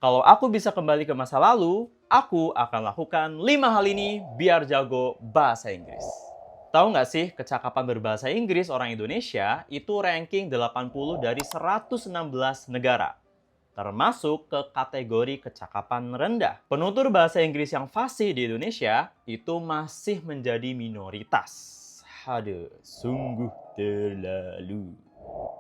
Kalau aku bisa kembali ke masa lalu, aku akan lakukan 5 hal ini biar jago bahasa Inggris. Tahu nggak sih, kecakapan berbahasa Inggris orang Indonesia itu ranking 80 dari 116 negara, termasuk ke kategori kecakapan rendah. Penutur bahasa Inggris yang fasih di Indonesia itu masih menjadi minoritas. Aduh, sungguh terlalu.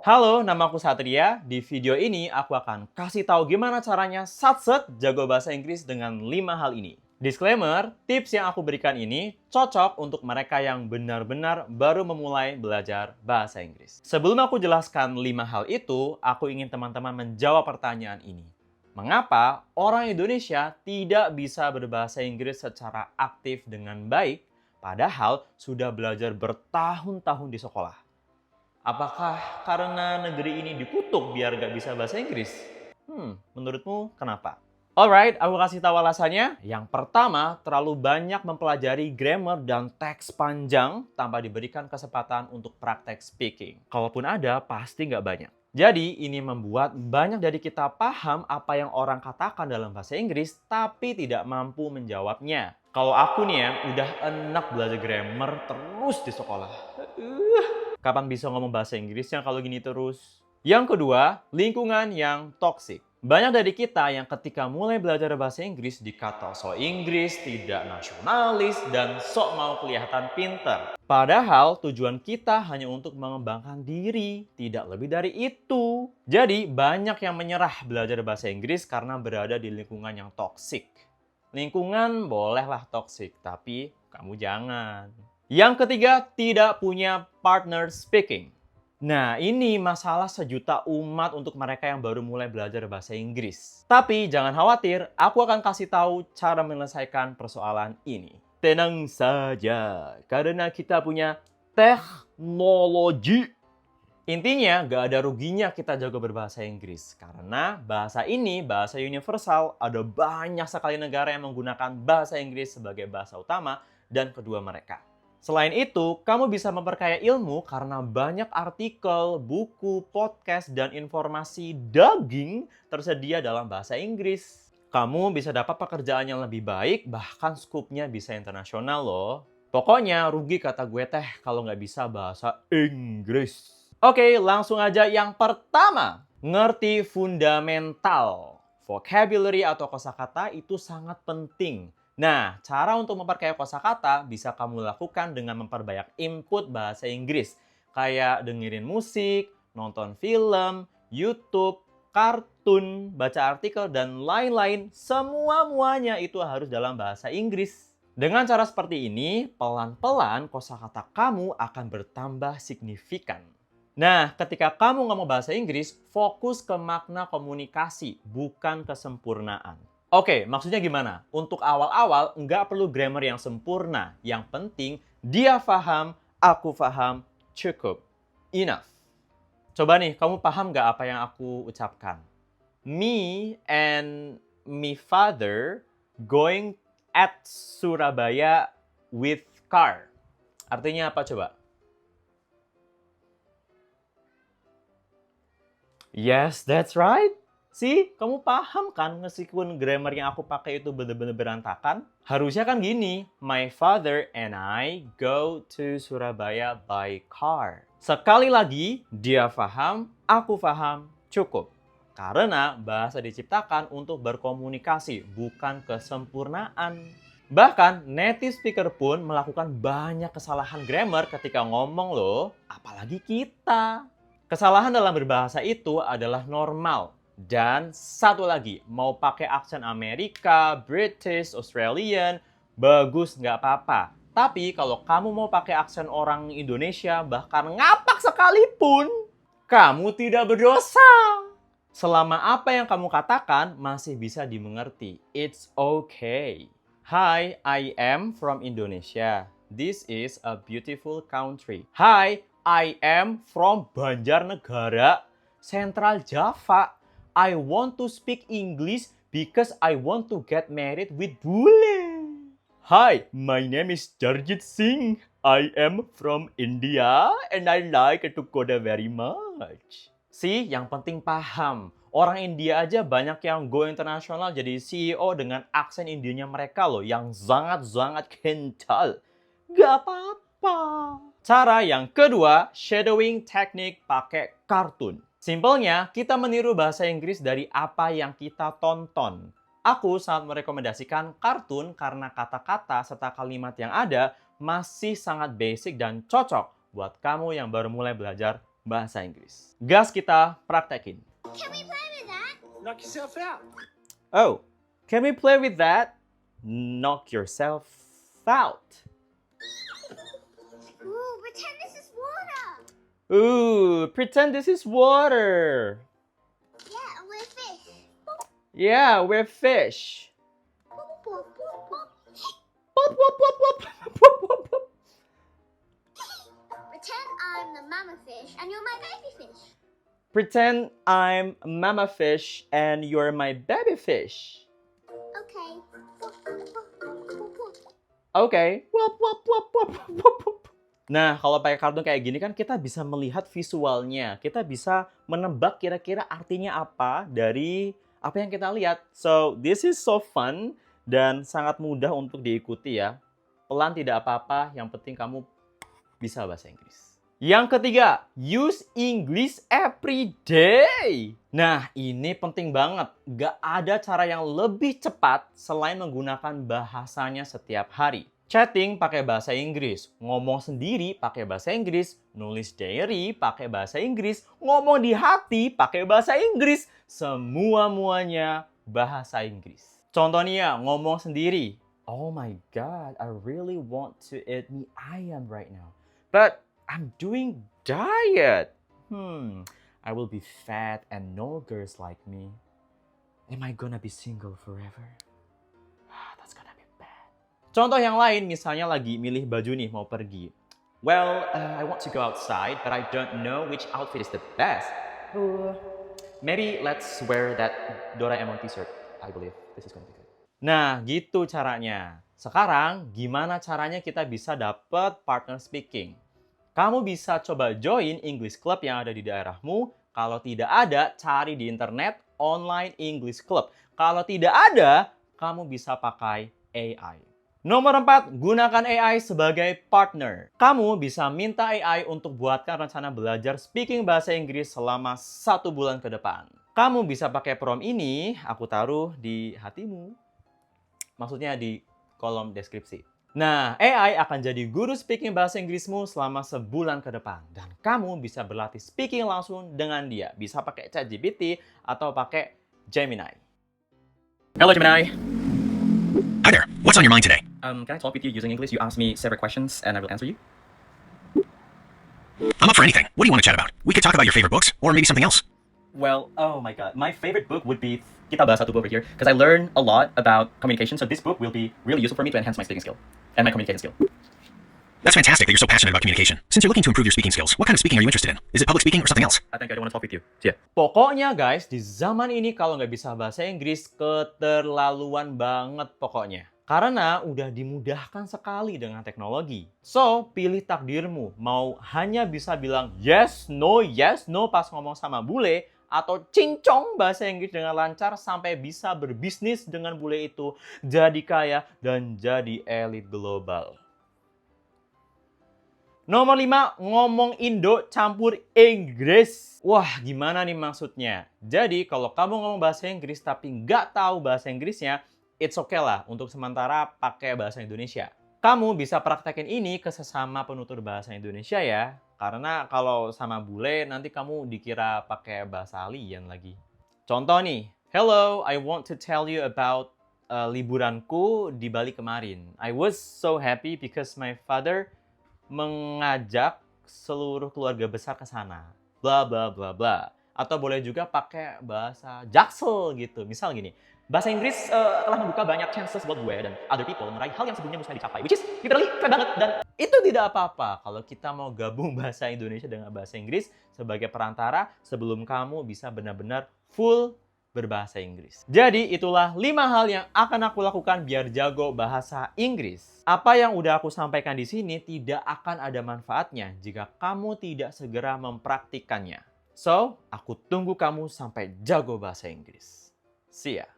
Halo, nama aku Satria. Di video ini aku akan kasih tahu gimana caranya satset jago bahasa Inggris dengan 5 hal ini. Disclaimer, tips yang aku berikan ini cocok untuk mereka yang benar-benar baru memulai belajar bahasa Inggris. Sebelum aku jelaskan 5 hal itu, aku ingin teman-teman menjawab pertanyaan ini. Mengapa orang Indonesia tidak bisa berbahasa Inggris secara aktif dengan baik, padahal sudah belajar bertahun-tahun di sekolah? Apakah karena negeri ini dikutuk biar gak bisa bahasa Inggris? Menurutmu kenapa? Alright, aku kasih tahu alasannya. Yang pertama, terlalu banyak mempelajari grammar dan teks panjang tanpa diberikan kesempatan untuk praktek speaking. Kalaupun ada, pasti nggak banyak. Jadi, ini membuat banyak dari kita paham apa yang orang katakan dalam bahasa Inggris, tapi tidak mampu menjawabnya. Kalau aku nih ya, udah enak belajar grammar terus di sekolah. Kapan bisa ngomong bahasa Inggrisnya kalau gini terus? Yang kedua, lingkungan yang toksik. Banyak dari kita yang ketika mulai belajar bahasa Inggris dikata so Inggris, tidak nasionalis, dan sok mau kelihatan pinter. Padahal tujuan kita hanya untuk mengembangkan diri, tidak lebih dari itu. Jadi banyak yang menyerah belajar bahasa Inggris karena berada di lingkungan yang toksik. Lingkungan bolehlah toksik, tapi kamu jangan. Yang ketiga, tidak punya partner speaking. Nah, ini masalah sejuta umat untuk mereka yang baru mulai belajar bahasa Inggris. Tapi jangan khawatir, aku akan kasih tahu cara menyelesaikan persoalan ini. Tenang saja, karena kita punya teknologi. Intinya, gak ada ruginya kita jago berbahasa Inggris. Karena bahasa ini, bahasa universal, ada banyak sekali negara yang menggunakan bahasa Inggris sebagai bahasa utama dan kedua mereka. Selain itu, kamu bisa memperkaya ilmu karena banyak artikel, buku, podcast, dan informasi daging tersedia dalam bahasa Inggris. Kamu bisa dapat pekerjaan yang lebih baik, bahkan skupnya bisa internasional loh. Pokoknya rugi kata gue teh kalau nggak bisa bahasa Inggris. Oke, langsung aja yang pertama. Ngerti fundamental. Vocabulary atau kosakata itu sangat penting. Nah, cara untuk memperkaya kosakata bisa kamu lakukan dengan memperbanyak input bahasa Inggris. Kayak dengerin musik, nonton film, YouTube, kartun, baca artikel, dan lain-lain. Semua-muanya itu harus dalam bahasa Inggris. Dengan cara seperti ini, pelan-pelan kosakata kamu akan bertambah signifikan. Nah, ketika kamu ngomong bahasa Inggris, fokus ke makna komunikasi, bukan kesempurnaan. Oke, maksudnya gimana? Untuk awal-awal, nggak perlu grammar yang sempurna. Yang penting, dia paham, aku paham, cukup. Enough. Coba nih, kamu paham nggak apa yang aku ucapkan? Me and my father going at Surabaya with car. Artinya apa coba? Yes, that's right. See, kamu paham kan meskipun grammar yang aku pakai itu bener-bener berantakan? Harusnya kan gini, my father and I go to Surabaya by car. Sekali lagi, dia paham, aku paham, cukup. Karena bahasa diciptakan untuk berkomunikasi, bukan kesempurnaan. Bahkan, native speaker pun melakukan banyak kesalahan grammar ketika ngomong loh, apalagi kita. Kesalahan dalam berbahasa itu adalah normal. Dan satu lagi, mau pakai aksen Amerika, British, Australian, bagus nggak apa-apa. Tapi kalau kamu mau pakai aksen orang Indonesia, bahkan ngapak sekalipun, kamu tidak berdosa. Selama apa yang kamu katakan masih bisa dimengerti. It's okay. Hi, I am from Indonesia. This is a beautiful country. Hi, I am from Banjarnegara, Central Java. I want to speak English because I want to get married with Bule. Hi, my name is Jarjit Singh. I am from India and I like Koda very much. See, yang penting paham. Orang India aja banyak yang go internasional jadi CEO dengan aksen Indianya mereka loh, yang sangat-sangat kental. Gak apa-apa. Cara yang kedua, shadowing teknik pakai kartun. Simpelnya, kita meniru bahasa Inggris dari apa yang kita tonton. Aku sangat merekomendasikan kartun karena kata-kata serta kalimat yang ada masih sangat basic dan cocok buat kamu yang baru mulai belajar bahasa Inggris. Gas kita praktekin. Can we play with that? Knock yourself out. Oh, can we play with that? Knock yourself out. Ooh, pretend this is water. Ooh, pretend this is water. Yeah, we're fish. Yeah, we're fish. Boop, boop, boop, boop. Whoop, whoop, whoop, whoop, whoop, whoop, whoop. Pretend I'm the mama fish and you're my baby fish. Pretend I'm mama fish and you're my baby fish. Okay. Boop, boop, boop, boop, boop. Okay. Whoop, whoop, whoop, whoop, whoop, whoop. Nah, kalau pakai kartun kayak gini kan kita bisa melihat visualnya. Kita bisa menebak kira-kira artinya apa dari apa yang kita lihat. So, this is so fun dan sangat mudah untuk diikuti ya. Pelan tidak apa-apa, yang penting kamu bisa bahasa Inggris. Yang ketiga, use English every day. Nah, ini penting banget. Gak ada cara yang lebih cepat selain menggunakan bahasanya setiap hari. Chatting pakai bahasa Inggris, ngomong sendiri pakai bahasa Inggris, nulis diary pakai bahasa Inggris, ngomong di hati pakai bahasa Inggris, semua-muanya bahasa Inggris. Contohnya, ngomong sendiri. Oh my God, I really want to eat mie ayam right now. But I'm doing diet. I will be fat and no girls like me. Am I gonna be single forever? That's gonna be bad. Contoh yang lain, misalnya lagi milih baju nih, mau pergi. Well, I want to go outside, but I don't know which outfit is the best. Maybe let's wear that Doraemon t-shirt. I believe this is gonna be good. Nah, gitu caranya. Sekarang, gimana caranya kita bisa dapat partner speaking? Kamu bisa coba join English Club yang ada di daerahmu. Kalau tidak ada, cari di internet online English Club. Kalau tidak ada, kamu bisa pakai AI. Nomor 4, gunakan AI sebagai partner. Kamu bisa minta AI untuk buatkan rencana belajar speaking bahasa Inggris selama 1 bulan ke depan. Kamu bisa pakai prompt ini, aku taruh di hatimu. Maksudnya di kolom deskripsi. Nah, AI akan jadi guru speaking bahasa Inggrismu selama sebulan ke depan. Dan kamu bisa berlatih speaking langsung dengan dia. Bisa pakai ChatGPT atau pakai Gemini. Hello Gemini. Hi there. What's on your mind today? Can I talk with you using English? You ask me several questions and I will answer you. I'm up for anything. What do you want to chat about? We could talk about your favorite books, or maybe something else. Well, oh my God. My favorite book would be Kita Bahas Satu over here because I learned a lot about communication. So this book will be really useful for me to enhance my speaking skill and my communicating skill. That's fantastic that you're so passionate about communication. Since you're looking to improve your speaking skills, what kind of speaking are you interested in? Is it public speaking or something else? I think I don't want to talk with you. See ya. Pokoknya guys, di zaman ini kalau nggak bisa bahasa Inggris, keterlaluan banget pokoknya. Karena udah dimudahkan sekali dengan teknologi. So, pilih takdirmu. Mau hanya bisa bilang yes, no pas ngomong sama bule, atau cincong bahasa Inggris dengan lancar sampai bisa berbisnis dengan bule itu, jadi kaya, dan jadi elit global. Nomor 5, ngomong Indo campur Inggris. Wah, gimana nih maksudnya? Jadi, kalau kamu ngomong bahasa Inggris tapi nggak tahu bahasa Inggrisnya, it's okay lah untuk sementara pakai bahasa Indonesia. Kamu bisa praktekin ini ke sesama penutur bahasa Indonesia ya. Karena kalau sama bule, nanti kamu dikira pakai bahasa alien lagi. Contoh nih, hello, I want to tell you about liburanku di Bali kemarin. I was so happy because my father mengajak seluruh keluarga besar ke sana. Bla bla bla bla. Atau boleh juga pakai bahasa Jaksel gitu. Misal gini, bahasa Inggris telah membuka banyak chances buat gue dan other people meraih hal yang sebelumnya mustahil dicapai. Which is literally keren banget. Dan itu tidak apa-apa kalau kita mau gabung bahasa Indonesia dengan bahasa Inggris sebagai perantara sebelum kamu bisa benar-benar full berbahasa Inggris. Jadi itulah 5 hal yang akan aku lakukan biar jago bahasa Inggris. Apa yang udah aku sampaikan di sini tidak akan ada manfaatnya jika kamu tidak segera mempraktikkannya. So, aku tunggu kamu sampai jago bahasa Inggris. See ya!